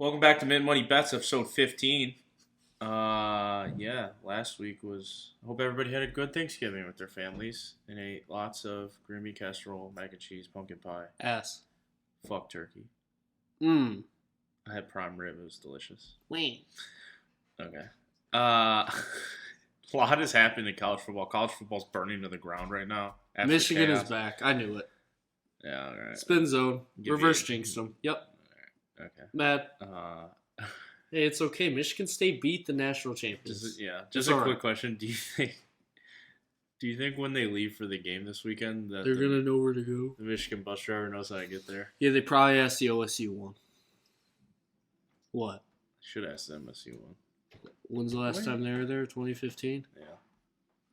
Welcome back to Mint Money Bets, episode 15. Last week was. I hope everybody had a good Thanksgiving with their families and ate lots of green bean casserole, mac and cheese, pumpkin pie. Ass. Fuck turkey. Mmm. I had prime rib. It was delicious. Wait. Okay. A lot has happened in college football. College football's burning to the ground right now. Michigan chaos. is back. I knew it. Yeah, all right. Spin zone. Reverse jinxed them. Yep. Okay. Matt. Hey, it's okay. Michigan State beat the national champions. Just a quick question. Do you think when they leave for the game this weekend that they're gonna know where to go? The Michigan bus driver knows how to get there? Yeah, they probably asked the OSU one. What? Should ask the MSU one. When's the last time they were there? 2015? Yeah.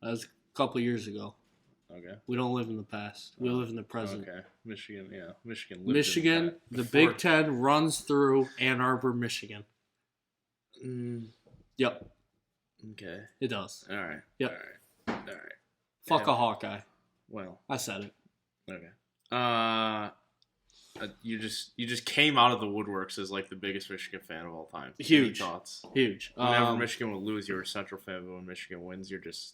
That was a couple years ago. Okay. We don't live in the past. We live in the present. Okay. Michigan lived Michigan, in the Big Ten runs through Ann Arbor, Michigan. Yep. Okay. It does. All right. Yep. All right. Fuck a Hawkeye. Well. I said it. Okay. You just came out of the woodworks as like the biggest Michigan fan of all time. Huge. Any thoughts? Huge. Whenever Michigan will lose, you're a Central fan, but when Michigan wins, you're just...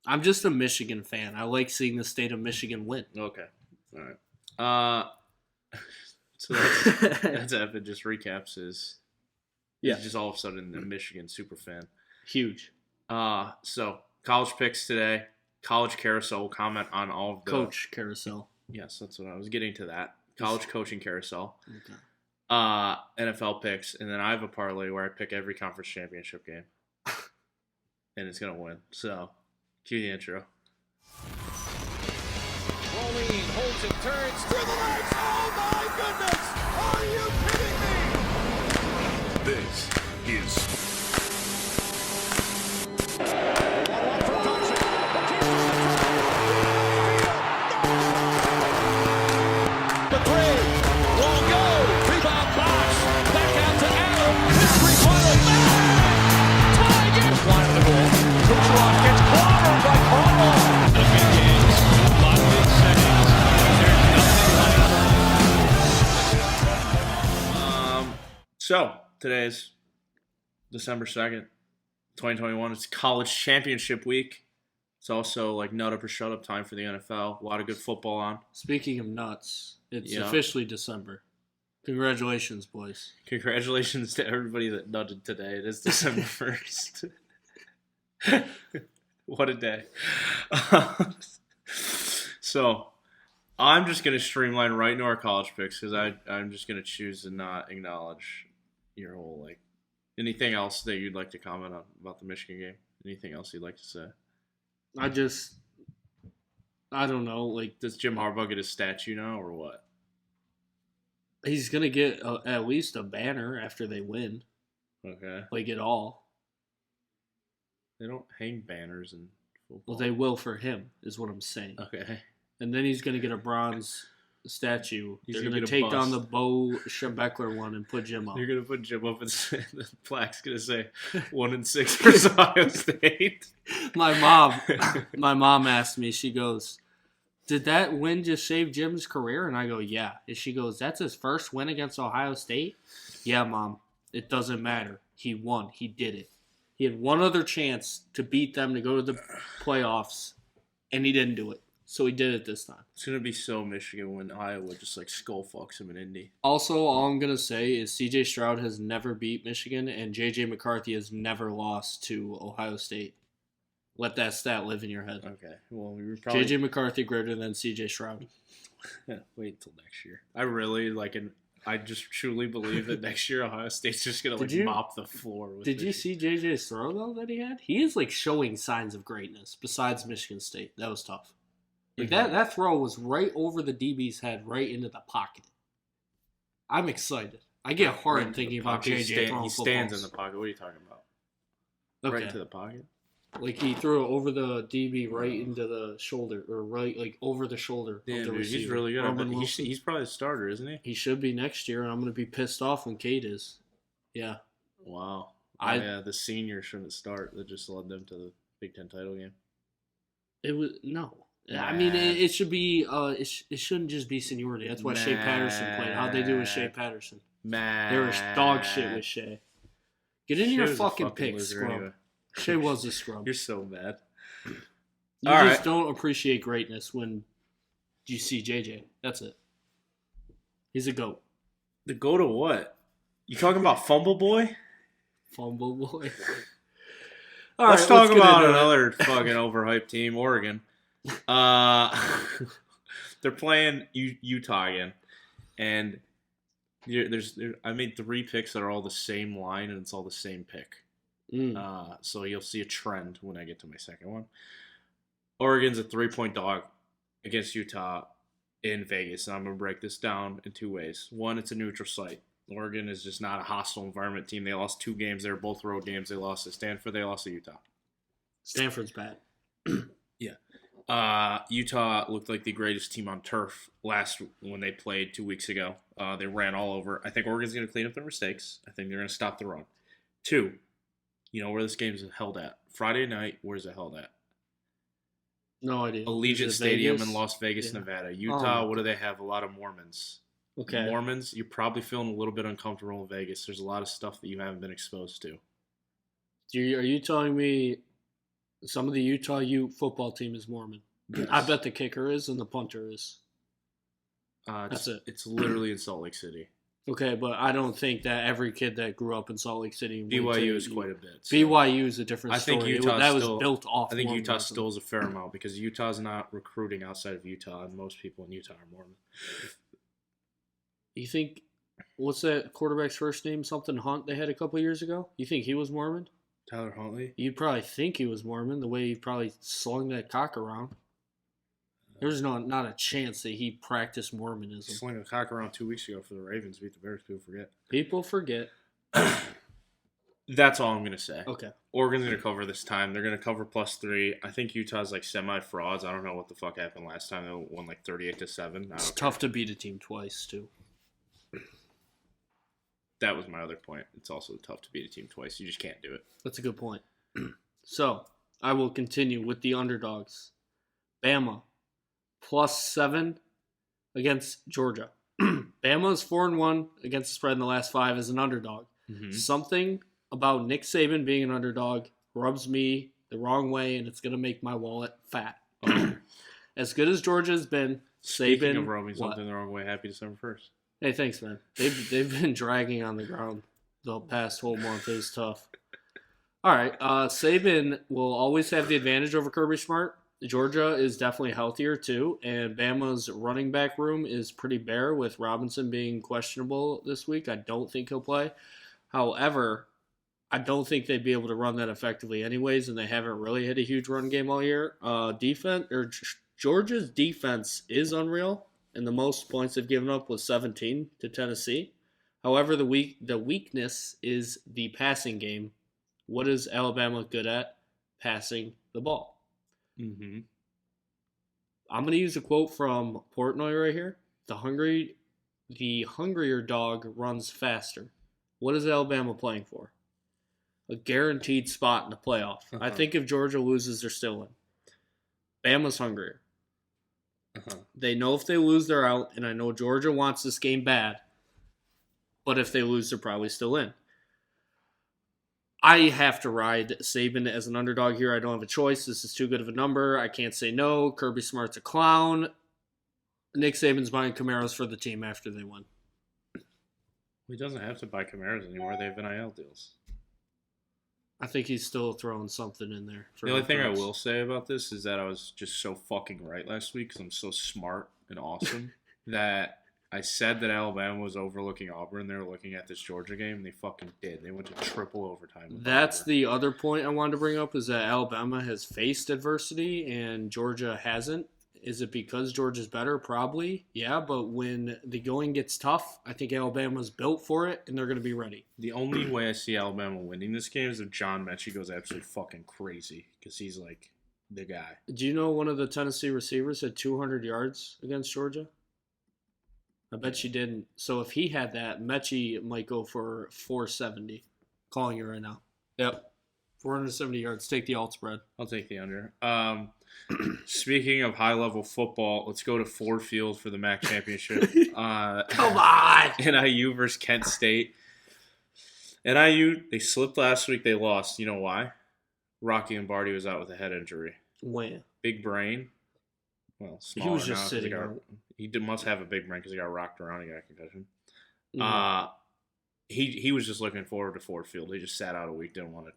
I'm just a Michigan fan. I like seeing the state of Michigan win. Okay. All right. So that's Evan just recaps his... Yeah. He's just all of a sudden a Michigan super fan. Huge. So college picks today. College carousel will comment on all of the... Coach carousel. Yes, that's what I was getting to that. College coaching carousel. Okay. NFL picks. And then I have a parlay where I pick every conference championship game. And it's going to win. So, cue the intro. Rolling, holds it, turns through the legs. Oh my goodness! Are you kidding me? This is the three won't go. Rebound box. Back out to Allen. His three-pointer. Tigers. One of the ball. Kucherov gets clobbered by Burrow. The big games. Locked in settings. There's nothing like So, today's December 2nd, 2021. It's college championship week. It's also like nut up or shut up time for the NFL. A lot of good football on. Speaking of nuts, it's officially December. Congratulations, boys. Congratulations to everybody that nutted today. It is December 1st. What a day. So, I'm just going to streamline right into our college picks because I'm just going to choose to not acknowledge your whole, like, anything else that you'd like to comment on about the Michigan game? Anything else you'd like to say? I don't know. Like, Does Jim Harbaugh get a statue now or what? he's going to get at least a banner after they win. Okay. Like, it all. They don't hang banners in football. Well, they will for him, is what I'm saying. Okay. And then he's going to get a bronze statue. He's They're gonna going to get a take down bust. the Bo Schembechler one and put Jim up. You're going to put Jim up and the plaque's going to say 1-6 for Ohio State. My mom asked me, she goes, did that win just save Jim's career? And I go, yeah. And she goes, that's his first win against Ohio State? Yeah, Mom. It doesn't matter. He won. He did it. He had one other chance to beat them to go to the playoffs, and he didn't do it. So he did it this time. It's going to be so Michigan when Iowa just like skull fucks him in Indy. Also, all I'm going to say is C.J. Stroud has never beat Michigan, and J.J. McCarthy has never lost to Ohio State. Let that stat live in your head. Okay. Well, we were probably... J.J. McCarthy greater than C.J. Stroud. Wait until next year. I really I just truly believe that next year Ohio State's just going to mop the floor. Did you see J.J.'s throw, though, that he had? He is, like, showing signs of greatness besides Michigan State. That was tough. Like, that throw was right over the DB's head, right into the pocket. I'm excited. I get hard thinking about J.J. throwing footballs. He stands in the pocket. What are you talking about? Okay. Right into the pocket? Like, he threw it over the DB right into the shoulder, or right, like, over the shoulder of the receiver. He's really good. He's probably a starter, isn't he? He should be next year, and I'm going to be pissed off when Cade is. Yeah. Wow. The senior shouldn't start. That just led them to the Big Ten title game. It was, no. I mean, it should be. It shouldn't just be seniority. That's why Shea Patterson played. How'd they do with Shea Patterson? Man. They were dog shit with Shea. Get in Shea your was a fucking fucking pick, loser scrub. anyway. Shea was a scrub. You're so mad. You All just right. don't appreciate greatness when you see JJ. That's it. He's a GOAT. The go to what? You talking about Fumble Boy? Fumble boy. Let's talk about another fucking overhyped team, Oregon. They're playing Utah again, and I made 3 picks that are all the same line, and it's all the same pick. So you'll see a trend when I get to my second one. Oregon's a 3-point dog against Utah in Vegas, and I'm going to break this down in 2 ways. One, it's a neutral site. Oregon is just not a hostile environment team. They lost 2 games. They were both road games. They lost to Stanford. They lost to Utah. Stanford's bad. Utah looked like the greatest team on turf when they played 2 weeks ago. They ran all over. I think Oregon's going to clean up their mistakes. I think they're going to stop the run. 2, you know where this game's held at? Friday night, where's it held at? No idea. Allegiant Is it Stadium Vegas? in Las Vegas, Yeah. Utah. Utah, what do they have? A lot of Mormons. Okay. Mormons, you're probably feeling a little bit uncomfortable in Vegas. There's a lot of stuff that you haven't been exposed to. Are you telling me some of the Utah Ute football team is Mormon? Yes. I bet the kicker is and the punter is. That's it. It's literally in Salt Lake City. Okay, but I don't think that every kid that grew up in Salt Lake City. BYU is quite a bit. So. BYU is a different I think story. Utah That was still, built off. I think Utah Mormonism. still is a fair amount because Utah's not recruiting outside of Utah, and most people in Utah are Mormon. You think, what's that quarterback's first name? Something Hunt they had a couple years ago? You think he was Mormon? Tyler Huntley? You'd probably think he was Mormon the way he probably slung that cock around. There's not a chance that he practiced Mormonism. Slung a cock around 2 weeks ago for the Ravens beat the Bears. People forget. That's all I'm going to say. Okay. Oregon's going to cover this time. They're going to cover +3. I think Utah's like semi-frauds. I don't know what the fuck happened last time. They won like 38-7. It's tough to beat a team twice, too. That was my other point. It's also tough to beat a team twice. You just can't do it. That's a good point. So, I will continue with the underdogs. Bama, +7 against Georgia. Bama is 4-1 against the spread in the last 5 as an underdog. Mm-hmm. Something about Nick Saban being an underdog rubs me the wrong way, and it's going to make my wallet fat. As good as Georgia has been, Speaking Saban. of rubbing something the wrong way, happy December 1st. Hey, thanks, man. They've been dragging on the ground the past whole month. It was tough. All right, Saban will always have the advantage over Kirby Smart. Georgia is definitely healthier too, and Bama's running back room is pretty bare with Robinson being questionable this week. I don't think he'll play. However, I don't think they'd be able to run that effectively anyways, and they haven't really hit a huge run game all year. Georgia's defense is unreal, and the most points they've given up was 17 to Tennessee. However, the weakness is the passing game. What is Alabama good at? Passing the ball. Mm-hmm. I'm going to use a quote from Portnoy right here. The hungrier dog runs faster. What is Alabama playing for? A guaranteed spot in the playoff. I think if Georgia loses, they're still in. Bama's hungrier. They know if they lose, they're out, and I know Georgia wants this game bad, but if they lose, they're probably still in. I have to ride Saban as an underdog here. I don't have a choice. This is too good of a number. I can't say no. Kirby Smart's a clown. Nick Saban's buying Camaros for the team after they win. He doesn't have to buy Camaros anymore. They have NIL deals. I think he's still throwing something in there. The only thing I will say about this is that I was just so fucking right last week because I'm so smart and awesome that I said that Alabama was overlooking Auburn. They were looking at this Georgia game, and they fucking did. They went to triple overtime. That's the other point I wanted to bring up is that Alabama has faced adversity and Georgia hasn't. Is it because Georgia's better? Probably, yeah. But when the going gets tough, I think Alabama's built for it, and they're going to be ready. The only way I see Alabama winning this game is if John Mechie goes absolutely fucking crazy because he's like the guy. Do you know one of the Tennessee receivers had 200 yards against Georgia? I bet you didn't. So if he had that, Mechie might go for 470. Calling you right now. Yep. 470 yards. Take the alt spread. I'll take the under. Speaking of high-level football, let's go to Ford Field for the MAC championship. Come on! NIU versus Kent State. NIU, they slipped last week. They lost. You know why? Rocky Lombardi was out with a head injury. When? Big brain. Well, smaller He was just now, sitting. He must have a big brain because he got rocked around. He got a concussion. Mhm. He was just looking forward to Ford Field. He just sat out a week. Didn't want to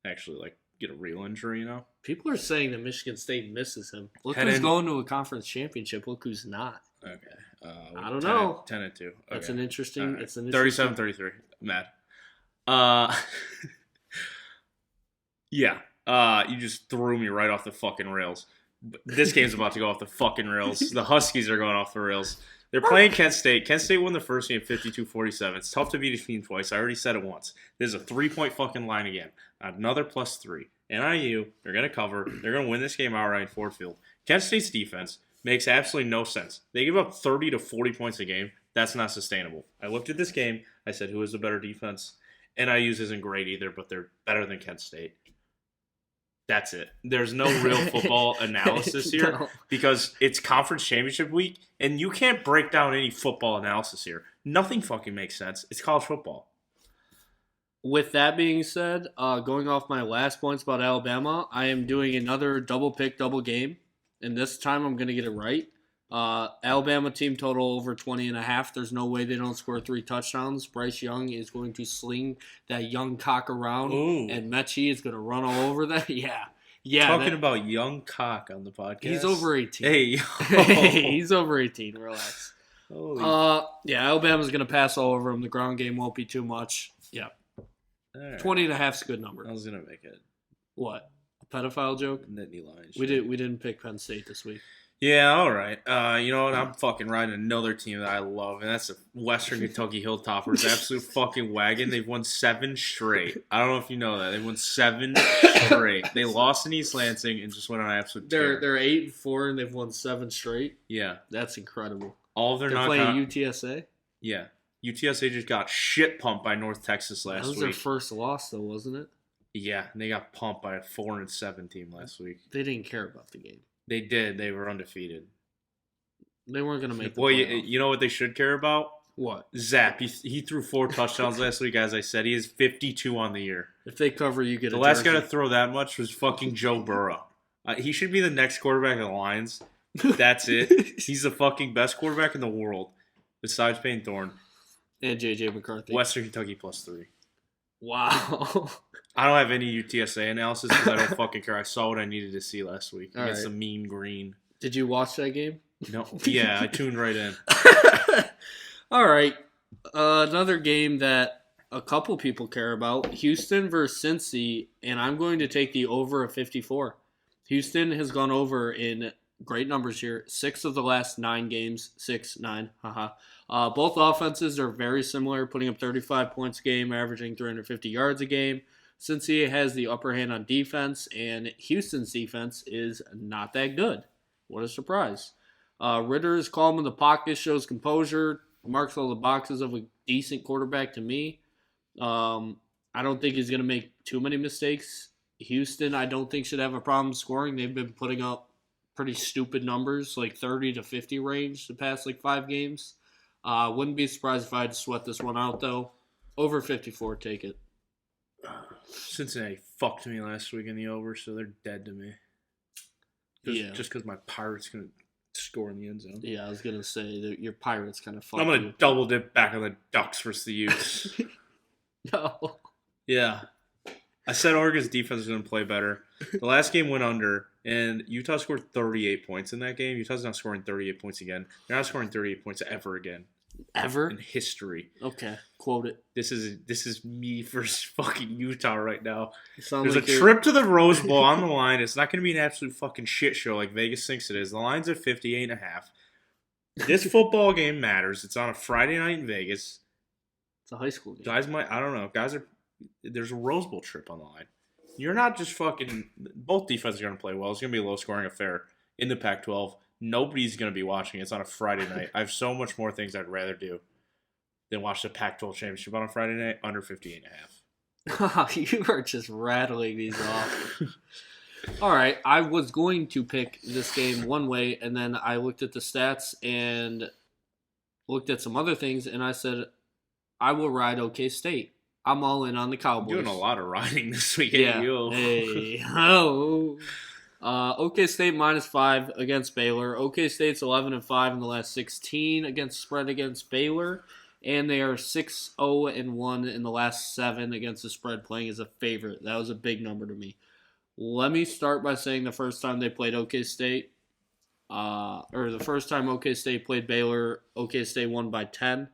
actually get a real injury. People are saying that Michigan State misses him. Look Head who's in- going to a conference championship. Look who's not. Okay. I don't know. 10-2. Okay. That's an interesting. All right. It's an interesting. 37-33. Mad. Yeah. You just threw me right off the fucking rails. This game's about to go off the fucking rails. The Huskies are going off the rails. They're playing Kent State. Kent State won the first game 52-47. It's tough to beat a team twice. I already said it once. There's a 3-point fucking line again. Another +3. NIU, they're going to cover. They're going to win this game outright in Ford Field. Kent State's defense makes absolutely no sense. They give up 30 to 40 points a game. That's not sustainable. I looked at this game. I said, who is the better defense? NIU's isn't great either, but they're better than Kent State. That's it. There's no real football analysis here No. because it's conference championship week, and you can't break down any football analysis here. Nothing fucking makes sense. It's college football. With that being said, going off my last points about Alabama, I am doing another double pick, double game, and this time I'm going to get it right. Alabama team total over 20.5. There's no way they don't score 3 touchdowns. Bryce Young is going to sling that young cock around, Ooh. and Mechie is going to run all over that. Yeah. Talking about young cock on the podcast. He's over 18. Hey, yo. He's over 18. Relax. Holy Alabama's going to pass all over him. The ground game won't be too much. Yeah. all right. 20.5 is a good number. I was gonna make it What? A pedophile joke? Nittany Lions. We didn't pick Penn State this week. Yeah, all right. You know what? I'm fucking riding another team that I love, and that's the Western Kentucky Hilltoppers. Absolute fucking wagon. They've won 7 straight. I don't know if you know that. They've won 7 straight. They lost in East Lansing and just went on an absolute tear. They're 8-4 and they've won 7 straight. Yeah. That's incredible. All of their They're playing UTSA. Yeah. UTSA just got shit pumped by North Texas That last was their week. first loss, though, wasn't it? Yeah, and they got pumped by a 4-7 team last week. They didn't care about the game. They did. They were undefeated. They weren't going to make the Well, playoffs. you know what they should care about? What? Zap. He threw 4 touchdowns last week, as I said. He is 52 on the year. If they cover, you get The a last guy jersey. to throw that much was fucking Joe Burrow. He should be the next quarterback of the Lions. That's it. He's the fucking best quarterback in the world, besides Payne Thorne. And J.J. McCarthy. Western Kentucky +3. Wow. I don't have any UTSA analysis because I don't fucking care. I saw what I needed to see last week All against right. the mean green. Did you watch that game? No, yeah, I tuned right in. All right. Another game that a couple people care about. Houston versus Cincy, and I'm going to take the over of 54. Houston has gone over in great numbers here. 6 of the last 9 games. 6-9. Haha. Both offenses are very similar, putting up 35 points a game, averaging 350 yards a game. Cincy has the upper hand on defense, and Houston's defense is not that good. What a surprise. Ritter is calm in the pocket, shows composure, marks all the boxes of a decent quarterback to me. I don't think he's going to make too many mistakes. Houston, I don't think should have a problem scoring. They've been putting up pretty stupid numbers, like 30 to 50 range the past 5 games. Wouldn't be surprised if I had to sweat this one out, though. Over 54, take it. Cincinnati fucked me last week in the over, so they're dead to me. Just because my Pirates going to score in the end zone. Yeah, I was going to say that your Pirates kind of fucked I'm going you. to double dip back on the Ducks versus the Utes. No. Yeah. I said Oregon's defense is going to play better. The last game went under, and Utah scored 38 points in that game. Utah's not scoring 38 points again. They're not scoring 38 points ever again Ever? in history. Okay, quote it. This is me versus fucking Utah right now. It sounds There's like a trip to the Rose Bowl on the line. It's not going to be an absolute fucking shit show like Vegas thinks it is. The line's at 58.5. This football game matters. It's on a Friday night in Vegas. It's a high school game. Guys I don't know. There's a Rose Bowl trip on the line. You're not just fucking, both defenses are going to play well. It's going to be a low-scoring affair in the Pac-12. Nobody's going to be watching. It's on a Friday night. I have so much more things I'd rather do than watch the Pac-12 championship on a Friday night under 58.5. You are just rattling these off. All right, I was going to pick this game one way, and then I looked at the stats and looked at some other things, and I said, I will ride OK State. I'm all in on the Cowboys. Doing a lot of riding this week. Yeah. You. Hey. Oh. OK State -5 against Baylor. OK State's 11-5 in the last 16 against spread against Baylor, and they are 6-0-1 in the last 7 against the spread, playing as a favorite. That was a big number to me. Let me start by saying the first time they played OK State, or the first time OK State played Baylor, OK State won by 10.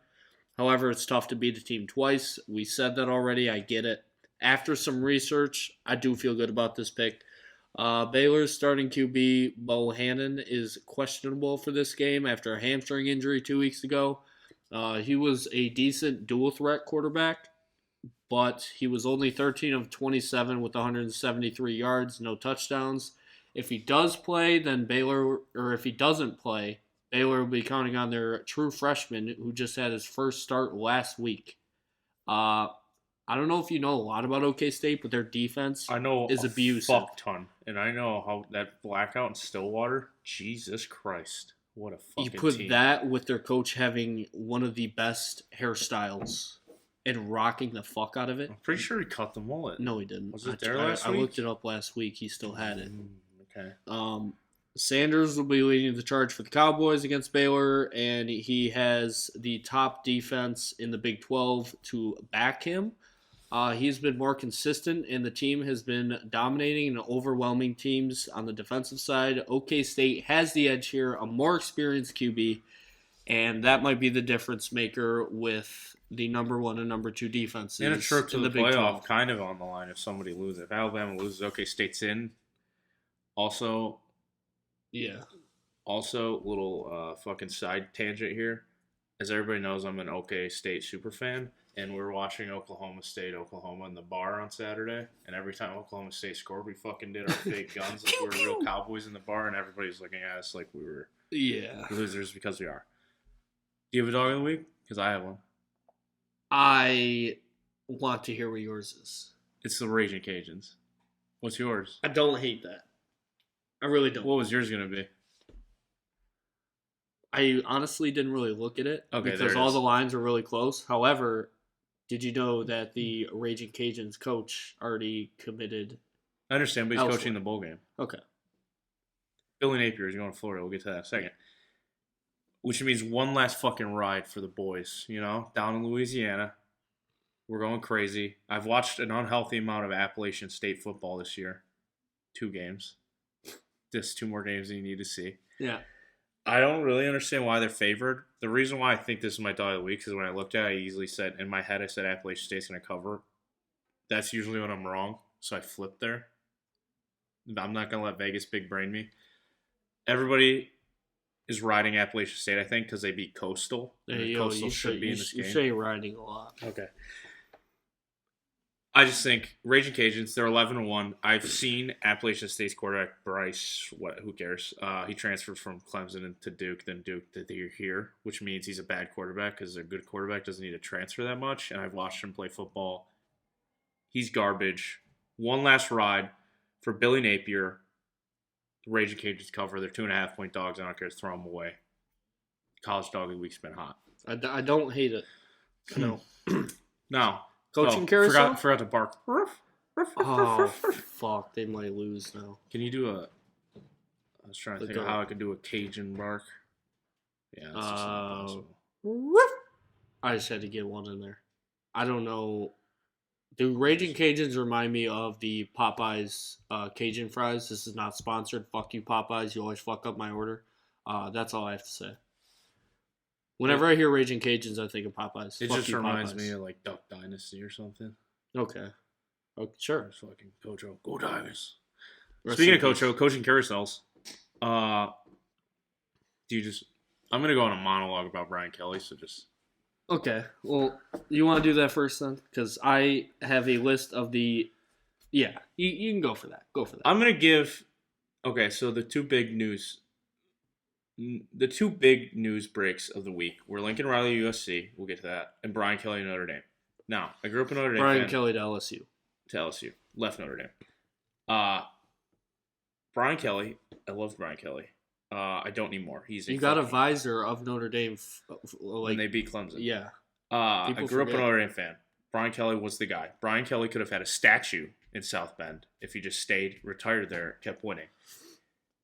However, it's tough to beat a team twice. We said that already. I get it. After some research, I do feel good about this pick. Baylor's starting QB, Bohannon, is questionable for this game after a hamstring injury 2 weeks ago. He was a decent dual-threat quarterback, but he was only 13 of 27 with 173 yards, no touchdowns. If he does play, then Baylor, or if he doesn't play, Baylor will be counting on their true freshman who just had his first start last week. I don't know if you know a lot about OK State, but their defense is abusive. Fuck ton. And I know how that blackout in Stillwater, Jesus Christ. What a fucking You put team. that with their coach having one of the best hairstyles and rocking the fuck out of it. I'm pretty sure he cut the mullet. No, he didn't. Was it there last I week? looked it up last week. He still had it. Okay. Sanders will be leading the charge for the Cowboys against Baylor, and he has the top defense in the Big 12 to back him. He's been more consistent, and the team has been dominating and overwhelming teams on the defensive side. OK State has the edge here, a more experienced QB, and that might be the difference maker with the number 1 and number 2 defenses. And a trip to in the Big playoff 12. kind of on the line if somebody loses. If Alabama loses, OK State's in. Also, little fucking side tangent here. As everybody knows, I'm an OK State super fan, and we're watching Oklahoma State, Oklahoma in the bar on Saturday. And every time Oklahoma State scored, we fucking did our fake guns like we were real Cowboys in the bar, and everybody's looking at us like we were losers because we are. Do you have a dog of the week? Because I have one. I want to hear what yours is. It's the Raging Cajuns. What's yours? I don't hate that. I really don't. What was yours going to be? I honestly didn't really look at it Okay, because all the lines were really close. However, did you know that the Raging Cajuns coach already committed? I understand, but he's elsewhere? coaching the bowl game. Okay. Billy Napier is going to Florida. We'll get to that in a second. Which means one last fucking ride for the boys, down in Louisiana. We're going crazy. I've watched an unhealthy amount of Appalachian State football this year. 2 games. Just 2 more games than you need to see. Yeah. I don't really understand why they're favored. The reason why I think this is my dog of the week is when I looked at it, I easily said, in my head, I said Appalachian State's going to cover. That's usually when I'm wrong, so I flipped there. I'm not going to let Vegas big brain me. Everybody is riding Appalachian State, I think, because they beat Coastal. Coastal should be in this game. You say you're riding a lot. Okay. I just think Raging Cajuns, they're 11-1. I've seen Appalachian State's quarterback, Bryce, who cares? He transferred from Clemson to Duke, then Duke to here, which means he's a bad quarterback because a good quarterback doesn't need to transfer that much. And I've watched him play football. He's garbage. One last ride for Billy Napier. The Raging Cajuns cover. They're 2.5-point dogs. I don't care. Throw them away. College dog of the week's been hot. I don't hate it. No. No. Coaching carousel? Forgot to bark. Oh, fuck. They might lose now. Can you do I was trying to think of how I could do a Cajun bark. Yeah, that's just not possible. I just had to get one in there. I don't know. The Raging Cajuns remind me of the Popeyes Cajun fries. This is not sponsored. Fuck you, Popeyes. You always fuck up my order. That's all I have to say. Whenever I hear Raging Cajuns, I think of Popeyes. It Fuck just you, reminds Popeyes. me of like Duck Dynasty or something. Okay. Sure. Fucking Coach O. Go Tigers. Rest Speaking in of Coach peace. O, coaching carousels. I'm gonna go on a monologue about Brian Kelly. So just Okay. Well, you want to do that first then? Because I have a list of the. Yeah, you can go for that. Go for that. I'm gonna give. Okay, so the two big news breaks of the week were Lincoln Riley USC. We'll get to that, and Brian Kelly Notre Dame. Now, I grew up in Notre Dame. Brian Kelly to LSU. To LSU. Left Notre Dame. Brian Kelly. I love Brian Kelly. I don't anymore. You got a visor of Notre Dame. When they beat Clemson. Yeah. I grew up a Notre Dame fan. Brian Kelly was the guy. Brian Kelly could have had a statue in South Bend if he just stayed, retired there, kept winning.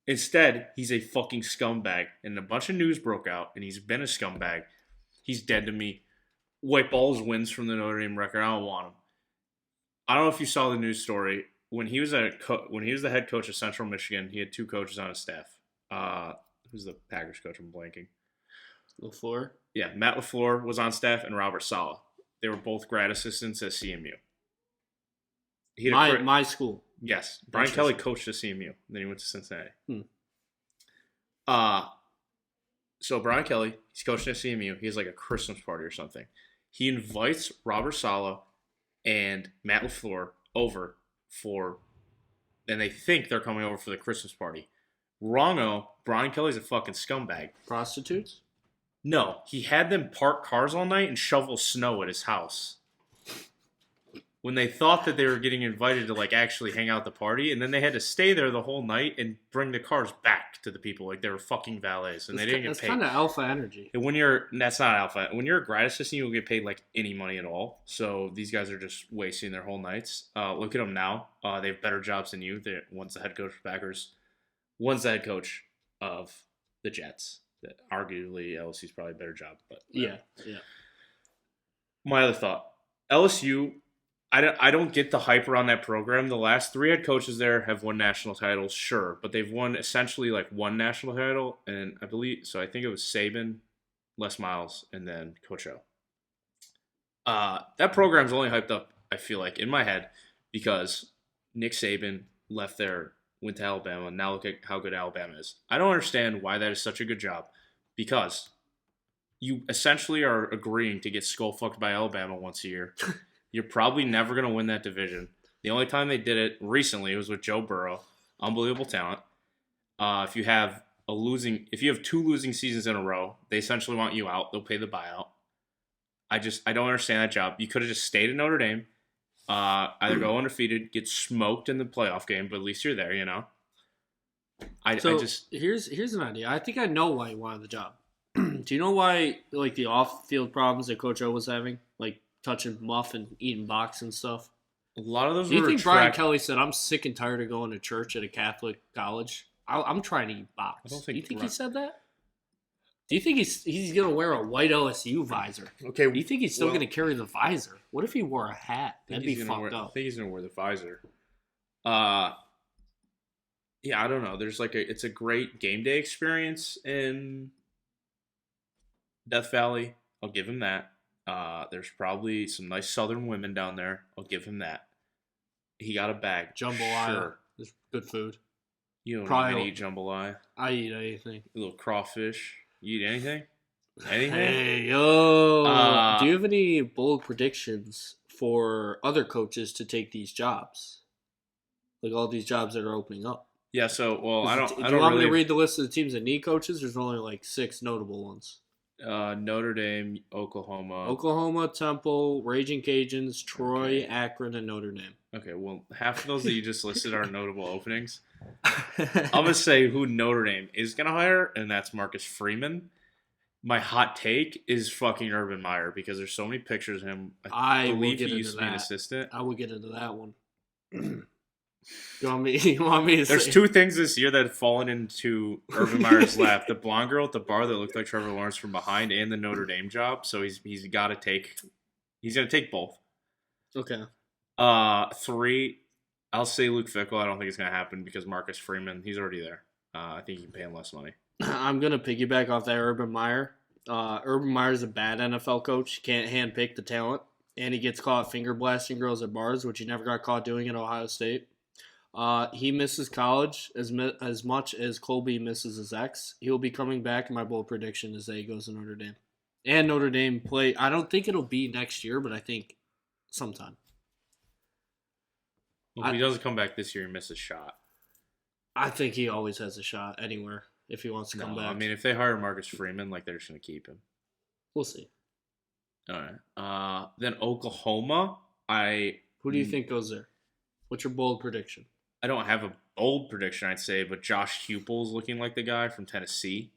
Instead, he's a fucking scumbag, and a bunch of news broke out, and he's been a scumbag. He's dead to me. Wipe all his wins from the Notre Dame record. I don't want him. I don't know if you saw the news story. When he was the head coach of Central Michigan, he had 2 coaches on his staff. Who's the Packers coach? I'm blanking. LaFleur? Yeah, Matt LaFleur was on staff, and Robert Saleh. They were both grad assistants at CMU. My school. Yes. Brian Kelly coached at CMU. Then he went to Cincinnati. So Brian Kelly, he's coaching at CMU. He has like a Christmas party or something. He invites Robert Saleh and Matt LaFleur over and they think they're coming over for the Christmas party. Wrong-o, Brian Kelly's a fucking scumbag. Prostitutes? No, he had them park cars all night and shovel snow at his house. When they thought that they were getting invited to like actually hang out at the party, and then they had to stay there the whole night and bring the cars back to the people like they were fucking valets, and they didn't get paid. That's kind of alpha energy. And that's not alpha. When you're a grad assistant, you don't get paid like any money at all. So these guys are just wasting their whole nights. Look at them now. They have better jobs than you. One's the head coach of Packers. One's the head coach of the Jets. Arguably, LSU's probably a better job. But yeah. My other thought, LSU. I don't get the hype around that program. The last 3 head coaches there have won national titles, sure, but they've won essentially like 1 national title, and I think it was Saban, Les Miles, and then Coach O. That program's only hyped up, I feel like, in my head, because Nick Saban left there, went to Alabama, and now look at how good Alabama is. I don't understand why that is such a good job, because you essentially are agreeing to get skull-fucked by Alabama once a year. You're probably never going to win that division. The only time they did it recently was with Joe Burrow. Unbelievable talent. If you have 2 losing seasons in a row, they essentially want you out. They'll pay the buyout. I don't understand that job. You could have just stayed at Notre Dame, either go undefeated, get smoked in the playoff game, but at least you're there, you know? Here's an idea. I think I know why he wanted the job. Do you know why, like, the off-field problems that Coach O was having? Like, touching muff and eating box and stuff. A lot of those. Do you think Brian Kelly said, "I'm sick and tired of going to church at a Catholic college. I'm trying to eat box"? Do you think he said that? Do you think he's gonna wear a white LSU visor? Okay. Do you think he's still gonna carry the visor? What if he wore a hat? That'd be fucked up. I think he's gonna wear the visor. Yeah, I don't know. There's it's a great game day experience in Death Valley. I'll give him that. There's probably some nice Southern women down there. I'll give him that. He got a bag. Jambalaya. Sure. There's good food. You don't even eat jambalaya. I eat anything. A little crawfish. You eat anything? Anything? Hey, yo. Do you have any bold predictions for other coaches to take these jobs? Like all these jobs that are opening up. Yeah, so, Do you want me to read the list of the teams that need coaches? There's only like 6 notable ones. Notre Dame, Oklahoma, Temple, Raging Cajuns, Troy, Akron, and Notre Dame. Okay, well, half of those that you just listed are notable openings. I'm going to say who Notre Dame is going to hire, and that's Marcus Freeman. My hot take is fucking Urban Meyer because there's so many pictures of him. I believe he used to be an assistant. I will get into that one. You want me to There's 2 things this year that have fallen into Urban Meyer's lap. The blonde girl at the bar that looked like Trevor Lawrence from behind and the Notre Dame job. So he's got to take – he's going to take both. Okay. 3, I'll say Luke Fickell. I don't think it's going to happen because Marcus Freeman, he's already there. I think you can pay him less money. I'm going to piggyback off that Urban Meyer. Urban Meyer's a bad NFL coach. He can't handpick the talent. And he gets caught finger blasting girls at bars, which he never got caught doing at Ohio State. He misses college as much as Colby misses his ex. He'll be coming back, and my bold prediction is that he goes to Notre Dame. And Notre Dame play, I don't think it'll be next year, but I think sometime. Well, if he doesn't come back this year and miss a shot. I think he always has a shot anywhere if he wants to come back. I mean, if they hire Marcus Freeman, they're just going to keep him. We'll see. All right. Then Oklahoma. Who do you think goes there? What's your bold prediction? I don't have a bold prediction, I'd say, but Josh Heupel's looking like the guy from Tennessee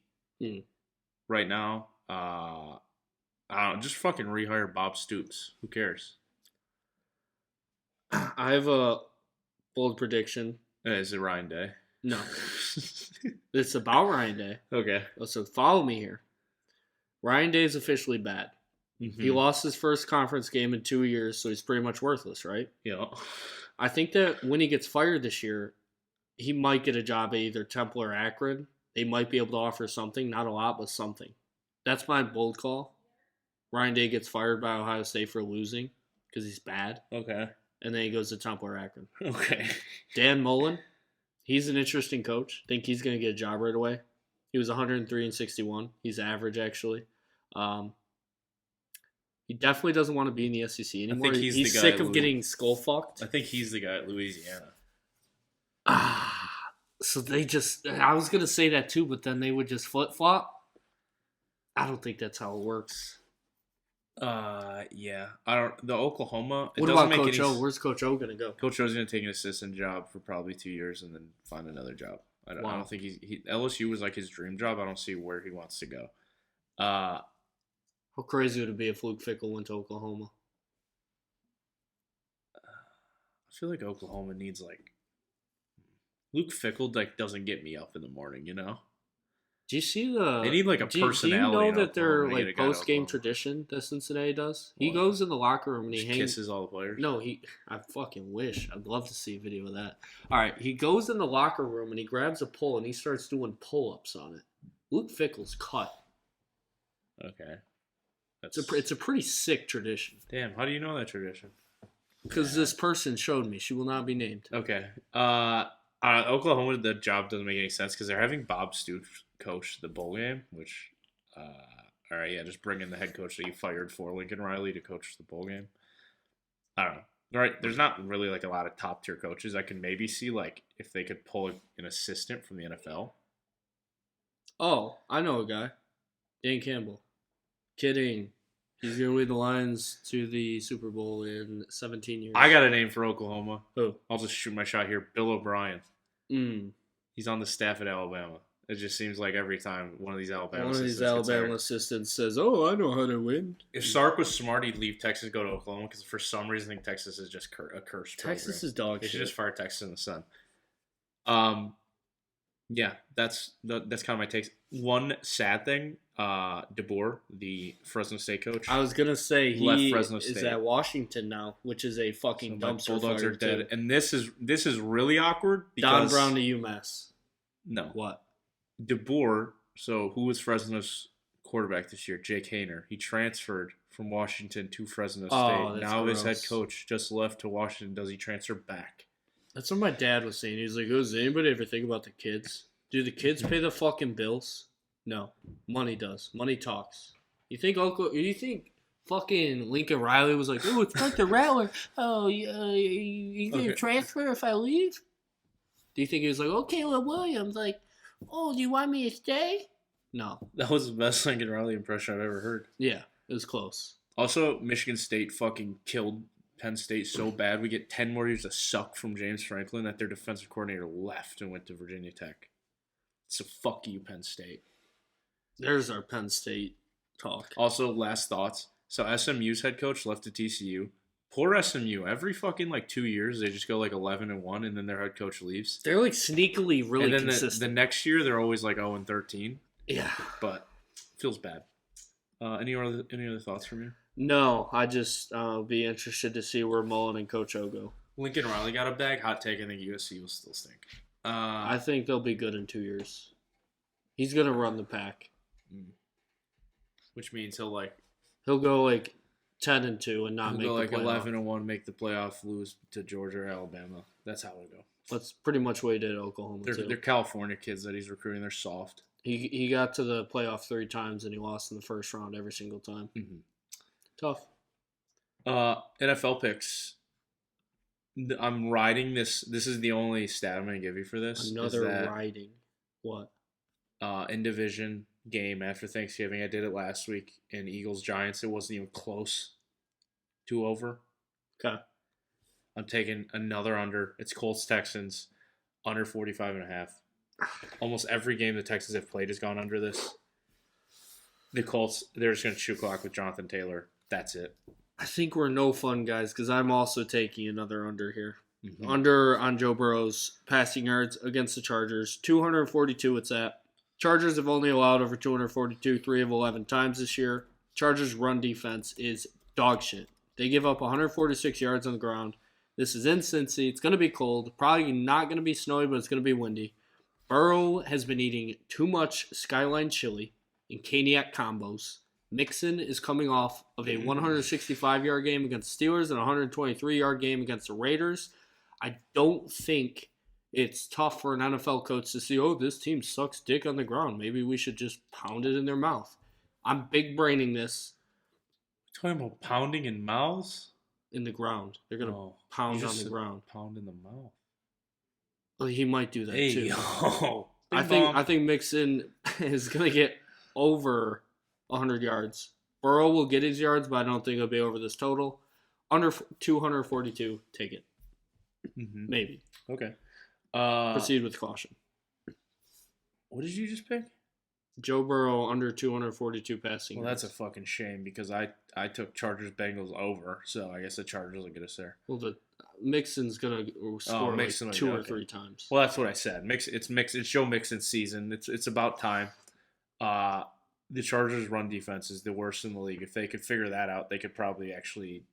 right now. I don't know. Just fucking rehire Bob Stoops. Who cares? I have a bold prediction. Is it Ryan Day? No. It's about Ryan Day. Okay. So follow me here. Ryan Day is officially bad. Mm-hmm. He lost his first conference game in 2 years, so he's pretty much worthless, right? Yeah. I think that when he gets fired this year, he might get a job at either Temple or Akron. They might be able to offer something, not a lot, but something. That's my bold call. Ryan Day gets fired by Ohio State for losing because he's bad. Okay. And then he goes to Temple or Akron. Okay. Dan Mullen, he's an interesting coach. Think he's going to get a job right away. He was 103-61. He's average, actually. He definitely doesn't want to be in the SEC anymore. I think he's the guy sick of getting skull fucked. I think he's the guy at Louisiana. So they just, I was going to say that too, but then they would just flip-flop. I don't think that's how it works. Yeah. The Oklahoma. What about Coach O? Where's Coach O going to go? Coach O's going to take an assistant job for probably 2 years and then find another job. I don't think LSU was like his dream job. I don't see where he wants to go. How crazy would it be if Luke Fickell went to Oklahoma? I feel like Oklahoma needs Luke Fickell doesn't get me up in the morning, you know? Do you see they need a personality. Do you know that their their post-game tradition that Cincinnati does? He goes in the locker room and he kisses all the players? No, I fucking wish. I'd love to see a video of that. All right, he goes in the locker room and he grabs a pull and he starts doing pull-ups on it. Luke Fickell's cut. Okay. It's a pretty sick tradition. Damn, how do you know that tradition? Because this person showed me. She will not be named. Okay. Oklahoma, the job doesn't make any sense because they're having Bob Stoops coach the bowl game, which, all right, yeah, just bring in the head coach that you fired for Lincoln Riley to coach the bowl game. I don't know. All right, there's not really a lot of top tier coaches. I can maybe see if they could pull an assistant from the NFL. Oh, I know a guy. Dan Campbell. Kidding. He's going to lead the Lions to the Super Bowl in 17 years. I got a name for Oklahoma. Who? I'll just shoot my shot here. Bill O'Brien. Mm. He's on the staff at Alabama. It just seems like every time one of these Alabama assistants says, "Oh, I know how to win." If Sark was smart, he'd leave Texas, go to Oklahoma, because for some reason, I think Texas is just a cursed program. Texas is dog They shit. should just fire Texas in the sun. Yeah, that's kind of my takes. One sad thing, DeBoer, the Fresno State coach. I was gonna say he left Fresno is State. at Washington now, which is a fucking dumpster Bulldogs fire are dead, too. and this is really awkward Don because Brown to UMass. No, What? DeBoer. So who was Fresno's quarterback this year? Jake Hayner. He transferred from Washington to Fresno State. Oh, that's now his head gross. coach just left to Washington. Does he transfer back? That's what my dad was saying. He's like, "Oh, does anybody ever think about the kids? Do the kids pay the fucking bills? No, money does. Money talks. You think fucking Lincoln Riley was like, "Oh, it's Spencer Rattler. Oh, you gonna transfer if I leave?" Do you think he was like, "Okay, well, Williams, oh, do you want me to stay?" No. That was the best Lincoln Riley impression I've ever heard. Yeah, it was close. Also, Michigan State fucking killed Penn State so bad. We get 10 more years of suck from James Franklin that their defensive coordinator left and went to Virginia Tech. So fuck you, Penn State. There's our Penn State talk. Also, last thoughts. So SMU's head coach left to TCU. Poor SMU. Every fucking 2 years, they just go 11-1, and then their head coach leaves. They're sneakily really and then consistent. the next year, they're always 0-13. Yeah. But feels bad. Any other thoughts from you? No, I just be interested to see where Mullen and Coach O go. Lincoln Riley got a bag. Hot take. I think USC will still stink. I think they'll be good in 2 years. He's gonna run the pack. Which means he'll go 10-2 and not make go the playoff. 11-1, make the playoff, lose to Georgia or Alabama. That's how it'll go. That's pretty much what he did at Oklahoma too. They're California kids that he's recruiting. They're soft. He got to the playoff 3 times and he lost in the first round every single time. Mm-hmm. Tough. NFL picks. I'm riding this. This is the only stat I'm going to give you for this. Another riding. What? In division, game after Thanksgiving. I did it last week in Eagles-Giants. It wasn't even close to over. Okay. I'm taking another under. It's Colts-Texans, under 45.5. Almost every game the Texans have played has gone under this. The Colts, they're just going to chew clock with Jonathan Taylor. That's it. I think we're no fun, guys, because I'm also taking another under here. Mm-hmm. Under on Joe Burrow's passing yards against the Chargers. 242 it's at. Chargers have only allowed over 242 3 of 11 times this year. Chargers' run defense is dog shit. They give up 146 yards on the ground. This is in Cincy. It's going to be cold. Probably not going to be snowy, but it's going to be windy. Burrow has been eating too much Skyline chili and Caniac combos. Mitten is coming off of a 165-yard game against the Steelers and a 123-yard game against the Raiders. I don't think it's tough for an NFL coach to see, oh, this team sucks dick on the ground. Maybe we should just pound it in their mouth. I'm big braining this. Talking about pounding in mouths? In the ground. They're going to pound on the ground. Pound in the mouth. Well, he might do that too. Yo. I think Mixon is going to get over 100 yards. Burrow will get his yards, but I don't think it'll be over this total. Under 242, take it. Mm-hmm. Maybe. Okay. Proceed with caution. What did you just pick? Joe Burrow under 242 passing Well, yards. that's a fucking shame because I took Chargers-Bengals over, so I guess the Chargers will get us there. Well, the Mixon's going to score Mixon like will 2 go, or okay. 3 times. Well, that's what I said. It's Joe Mixon's season. It's about time. The Chargers' run defense is the worst in the league. If they could figure that out, they could probably actually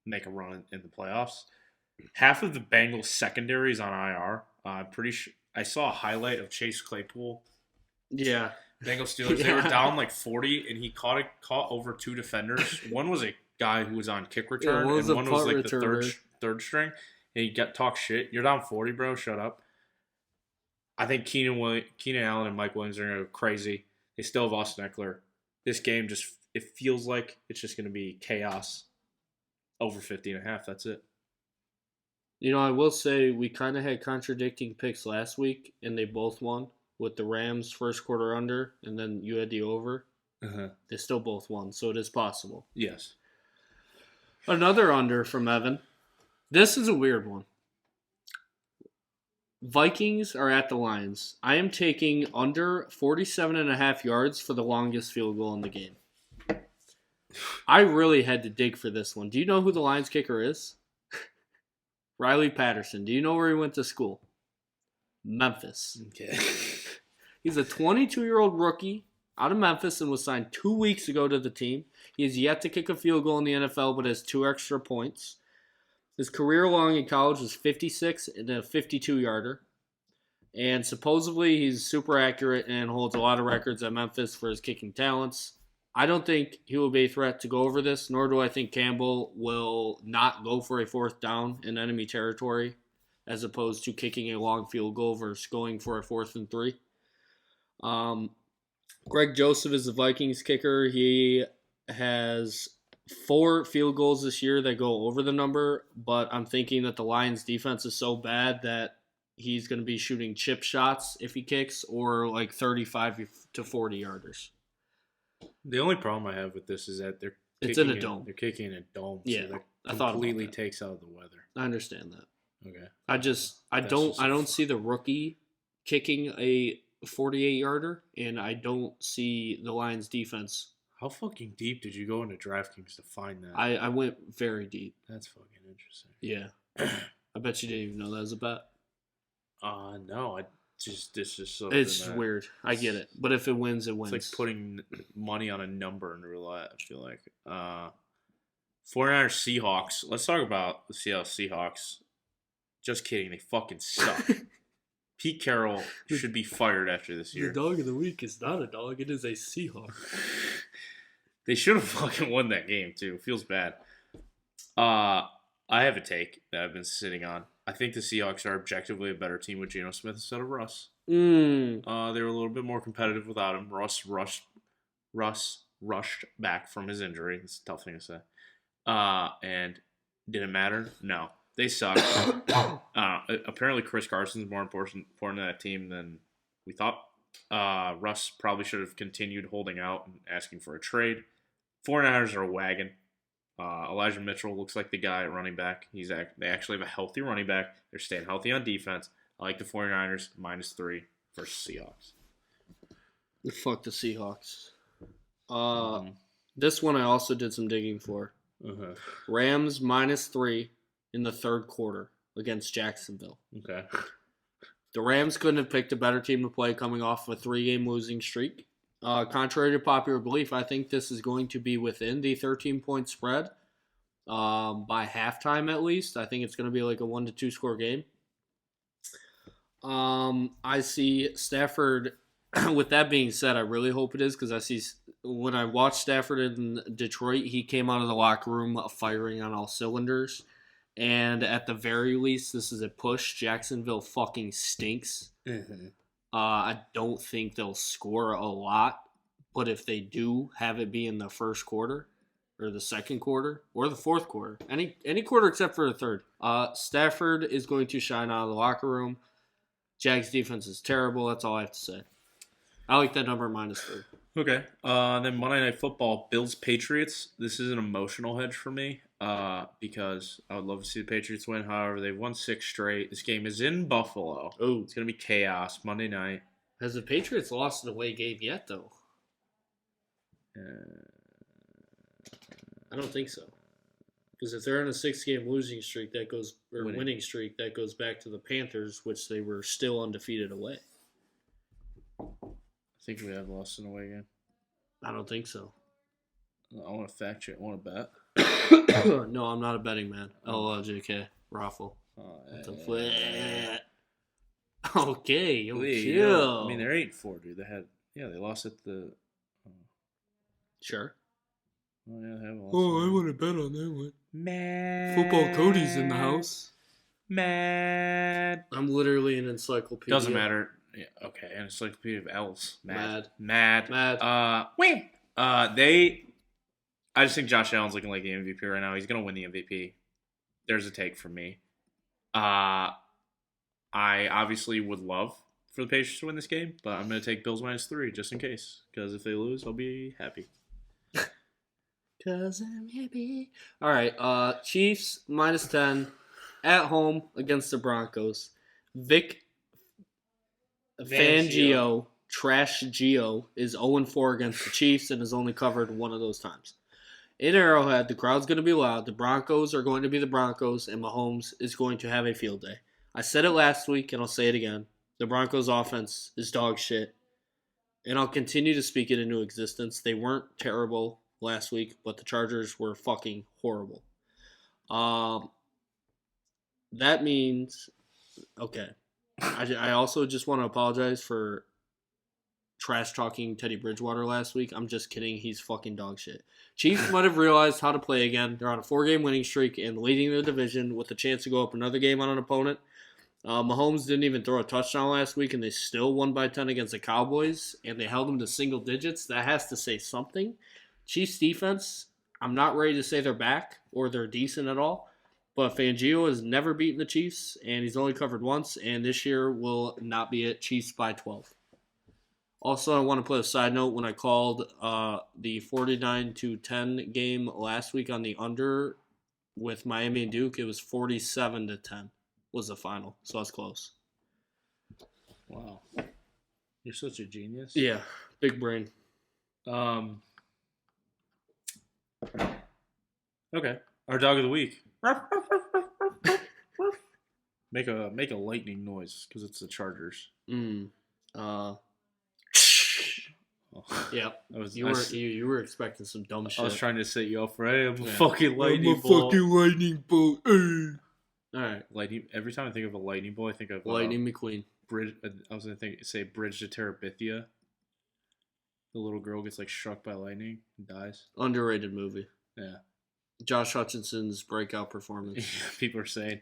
make a run in the playoffs. Half of the Bengals secondary is on IR. I'm pretty sure I saw a highlight of Chase Claypool. Yeah. Bengals Steelers. They were down like 40, and he caught over 2 defenders. One was a guy who was on kick return, and one was like the third string. And he talk shit. You're down 40, bro. Shut up. I think Keenan Allen and Mike Williams are going to go crazy. They still have Austin Eckler. This game it feels like it's just going to be chaos. Over 50.5. That's it. You know, I will say we kind of had contradicting picks last week, and they both won with the Rams first quarter under, and then you had the over. Uh-huh. They still both won, so it is possible. Yes. Another under from Evan. This is a weird one. Vikings are at the Lions. I am taking under 47.5 yards for the longest field goal in the game. I really had to dig for this one. Do you know who the Lions kicker is? Riley Patterson. Do you know where he went to school? Memphis. Okay. He's a 22-year-old rookie out of Memphis and was signed 2 weeks ago to the team. He has yet to kick a field goal in the NFL, but has 2 extra points. His career long in college was 56 and a 52-yarder. And supposedly he's super accurate and holds a lot of records at Memphis for his kicking talents. I don't think he will be a threat to go over this, nor do I think Campbell will not go for a 4th down in enemy territory as opposed to kicking a long field goal versus going for a 4th and 3. Greg Joseph is the Vikings kicker. He has 4 field goals this year that go over the number, but I'm thinking that the Lions defense is so bad that he's going to be shooting chip shots if he kicks or like 35 to 40 yarders. The only problem I have with this is that it's in a dome. They're kicking in a dome. Yeah, so I that thought completely takes out the weather. I understand that. Okay. I don't see the rookie kicking a 48-yarder, and I don't see the Lions defense. How fucking deep did you go into DraftKings to find that? I went very deep. That's fucking interesting. Yeah. I bet you didn't even know that was a bet. No, this is something. It's weird. I get it. But if it wins, it wins. It's like putting money on a number in roulette, I feel like. 49ers Seahawks. Let's talk about the Seattle Seahawks. Just kidding. They fucking suck. Pete Carroll should be fired after this year. The dog of the week is not a dog. It is a Seahawk. They should have fucking won that game, too. Feels bad. I have a take that I've been sitting on. I think the Seahawks are objectively a better team with Geno Smith instead of Russ. They were a little bit more competitive without him. Russ rushed back from his injury. It's a tough thing to say. And did it matter? No. They suck. Apparently Chris Carson's more important to that team than we thought. Russ probably should have continued holding out and asking for a trade. 49ers are a wagon. Elijah Mitchell looks like the guy at running back. They actually have a healthy running back. They're staying healthy on defense. I like the 49ers -3 versus Seahawks. Fuck the Seahawks. This one I also did some digging for. Uh-huh. Rams -3 in the third quarter against Jacksonville. Okay. The Rams couldn't have picked a better team to play coming off a 3-game losing streak. Contrary to popular belief, I think this is going to be within the 13-point spread by halftime at least. I think it's going to be like a 1-2 score game. I see Stafford. With that being said, I really hope it is because I see when I watched Stafford in Detroit, he came out of the locker room firing on all cylinders. And at the very least, this is a push. Jacksonville fucking stinks. Mm-hmm. I don't think they'll score a lot, but if they do, have it be in the first quarter or the second quarter or the fourth quarter, any quarter except for the third. Stafford is going to shine out of the locker room. Jags defense is terrible. That's all I have to say. I like that number -3. Okay. Then Monday Night Football, Bills-Patriots. This is an emotional hedge for me because I would love to see the Patriots win. However, they've won 6 straight. This game is in Buffalo. Oh, It's going to be chaos Monday night. has the Patriots lost an away game yet, though? I don't think so. Because if they're on a 6-game losing streak, winning streak, that goes back to the Panthers, which they were still undefeated away. I think we have lost an away game. I don't think so. I want to fact check. I want to bet. No, I'm not a betting man. LLJK. Raffle. Okay, chill. I mean, they're 8-4, dude. They lost at the. Sure. Oh yeah, they have lost. Oh, I want to bet on that one. Mad. Football Cody's in the house. Mad. I'm literally an encyclopedia. Doesn't matter. Yeah, okay, an encyclopedia of L's. Mad. Wait. I just think Josh Allen's looking like the MVP right now. He's gonna win the MVP. There's a take from me. I obviously would love for the Patriots to win this game, but I'm gonna take Bills -3 just in case. Because if they lose, I'll be happy. 'Cause I'm happy. All right, Chiefs -10 at home against the Broncos. Vic Fangio, Trash Geo, is 0-4 against the Chiefs and has only covered one of those times. In Arrowhead, the crowd's going to be loud. The Broncos are going to be the Broncos, and Mahomes is going to have a field day. I said it last week, and I'll say it again. The Broncos' offense is dog shit, and I'll continue to speak it into existence. They weren't terrible last week, but the Chargers were fucking horrible. That means, okay. I also just want to apologize for trash talking Teddy Bridgewater last week. I'm just kidding. He's fucking dog shit. Chiefs might have realized how to play again. They're on a 4-game winning streak and leading the division with a chance to go up another game on an opponent. Mahomes didn't even throw a touchdown last week, and they still won by 10 against the Cowboys, and they held them to single digits. That has to say something. Chiefs defense, I'm not ready to say they're back or they're decent at all. But Fangio has never beaten the Chiefs, and he's only covered once, and this year will not be at Chiefs by 12. Also, I want to put a side note. When I called the 49-10 game last week on the under with Miami and Duke, it was 47-10 was the final, so that's close. Wow. You're such a genius. Yeah, big brain. Okay. Our dog of the week. Make a lightning noise because it's the Chargers. Yep. You were expecting some dumb shit. I was trying to set you up for hey, I'm a fucking lightning bolt. fucking lightning bolt. All right. Lightning. Every time I think of a lightning bolt, I think of Lightning McQueen. Bridge. I was gonna say Bridge to Terabithia. The little girl gets like struck by lightning and dies. Underrated movie. Yeah. Josh Hutchinson's breakout performance. People are saying.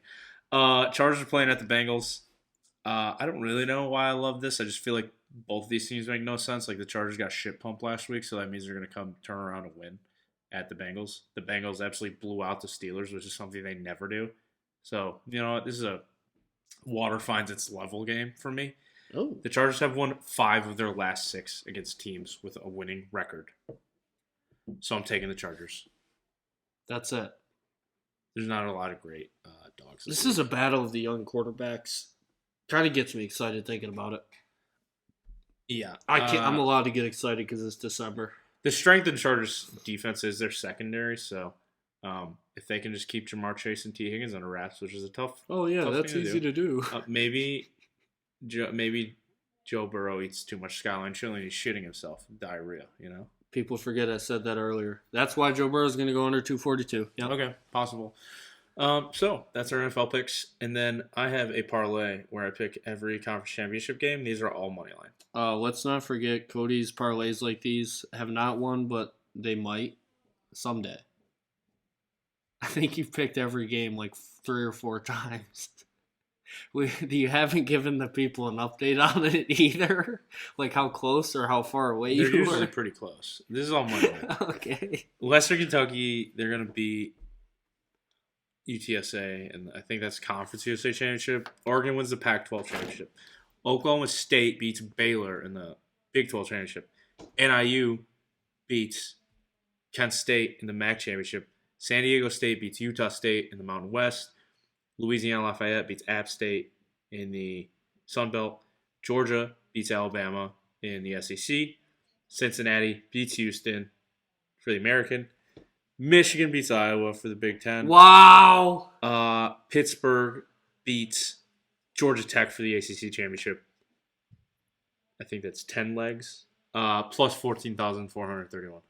Chargers are playing at the Bengals. I don't really know why I love this. I just feel like both of these teams make no sense. Like the Chargers got shit pumped last week, so that means they're going to turn around and win at the Bengals. The Bengals absolutely blew out the Steelers, which is something they never do. So, you know, this is a water finds its level game for me. Oh. The Chargers have won 5 of their last 6 against teams with a winning record. So I'm taking the Chargers. That's it. There's not a lot of great dogs. This is a battle of the young quarterbacks. Kind of gets me excited thinking about it. Yeah. I'm allowed to get excited because it's December. The strength of the Chargers defense is their secondary, so if they can just keep Jamar Chase and T. Higgins under wraps, which is a tough. Oh yeah, tough that's thing easy to do. Maybe Joe Burrow eats too much Skyline chili and he's shitting himself, diarrhea. People forget I said that earlier. That's why Joe Burrow is going to go under 242. Yep. Okay, possible. So that's our NFL picks, and then I have a parlay where I pick every conference championship game. These are all money line. Let's not forget Cody's parlays like these have not won, but they might someday. I think you've picked every game like 3 or 4 times. You haven't given the people an update on it either, like how close or how far away They're you usually were. pretty close. This is all money line. Okay. Western Kentucky, they're going to beat UTSA, and I think that's Conference USA Championship. Oregon wins the Pac-12 Championship. Oklahoma State beats Baylor in the Big 12 Championship. NIU beats Kent State in the MAC Championship. San Diego State beats Utah State in the Mountain West. Louisiana Lafayette beats App State in the Sun Belt. Georgia beats Alabama in the SEC. Cincinnati beats Houston for the American. Michigan beats Iowa for the Big Ten. Wow. Pittsburgh beats Georgia Tech for the ACC Championship. I think that's 10 legs. Plus 14,431.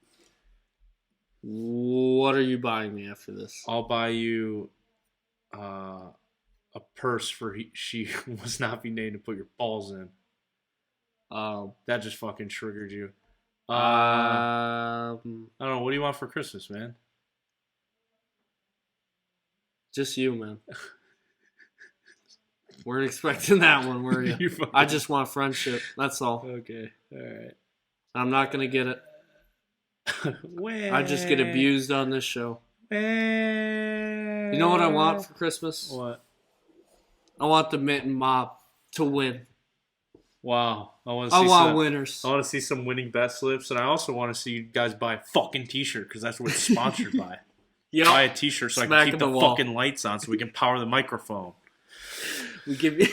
What are you buying me after this? I'll buy you a purse for she must not be named to put your balls in. That just fucking triggered you. I don't know. What do you want for Christmas, man? Just you, man. Weren't expecting that one, were you? I just want friendship. That's all. Okay. All right. I'm not going to get it. I just get abused on this show. You know what I want for Christmas? What? I want the Mitten mob to win. Wow. I want winners. I want to see some winning bet slips, and I also want to see you guys buy a fucking t-shirt because that's what it's sponsored by. Yep. Buy a t-shirt so I can keep the wall. fucking lights on so we can power the microphone. We give you.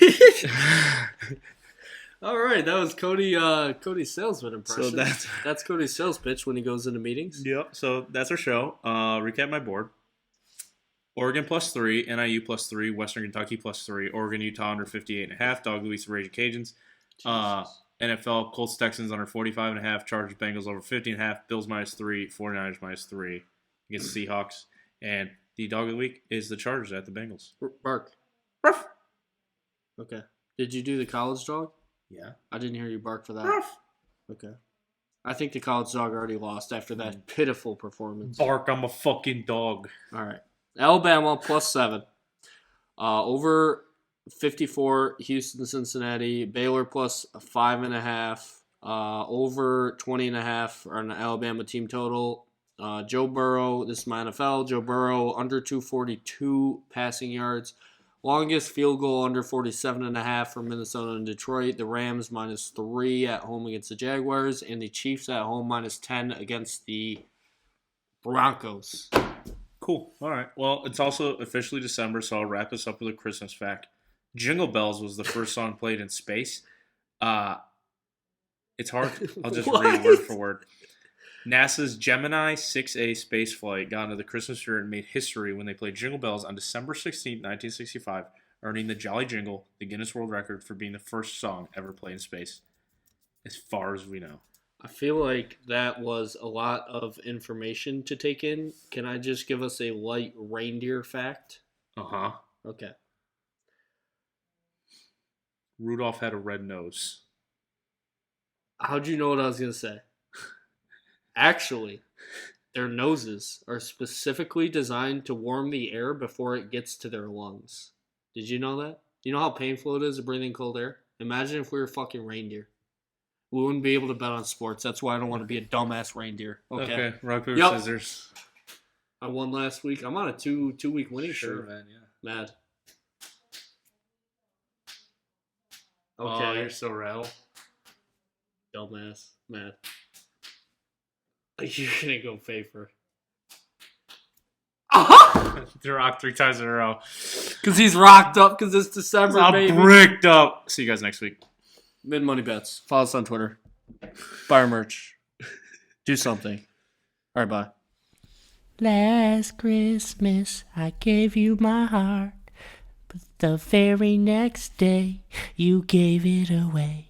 All right, that was Cody's salesman impression. So that's Cody's sales pitch when he goes into meetings. Yep. So that's our show. Recap my board. Oregon +3, NIU +3, Western Kentucky +3, Oregon, Utah under 58.5, Dog Louis Raging Cajuns. NFL Colts Texans under 45.5, Chargers Bengals over 50.5, Bills -3, 49ers -3 against the Seahawks. And the dog of the week is the Chargers at the Bengals. Bark. Ruff. Okay. Did you do the college dog? Yeah. I didn't hear you bark for that. Ruff. Okay. I think the college dog already lost after that pitiful performance. Bark, I'm a fucking dog. All right. Alabama +7. Over 54, Houston, Cincinnati. Baylor +5.5. Over 20.5 on the Alabama team total. Joe Burrow, this is my NFL. Joe Burrow under 242 passing yards. Longest field goal under 47.5 for Minnesota and Detroit. The Rams -3 at home against the Jaguars. And the Chiefs at home -10 against the Broncos. Cool. All right. Well, it's also officially December, so I'll wrap this up with a Christmas fact. Jingle Bells was the first song played in space. It's hard. I'll just read word for word. NASA's Gemini 6A spaceflight got into the Christmas spirit and made history when they played Jingle Bells on December 16, 1965, earning the Jolly Jingle, the Guinness World Record for being the first song ever played in space, as far as we know. I feel like that was a lot of information to take in. Can I just give us a light reindeer fact? Uh-huh. Okay. Rudolph had a red nose. How'd you know what I was going to say? Actually, their noses are specifically designed to warm the air before it gets to their lungs. Did you know that? You know how painful it is to breathe in cold air? Imagine if we were fucking reindeer. We wouldn't be able to bet on sports. That's why I don't want to be a dumbass reindeer. Okay. Rock, paper, scissors. I won last week. I'm on a two-week winning Sure, streak. man, yeah. Mad. Okay. Oh, you're so rattled. Dumbass. Man. You're going to go favor. The Rock 3 times in a row. Because he's rocked up because it's December, I'm baby. bricked up. See you guys next week. Mid Money Bets. Follow us on Twitter. Buy our merch. Do something. All right, bye. Last Christmas, I gave you my heart, but the very next day, you gave it away.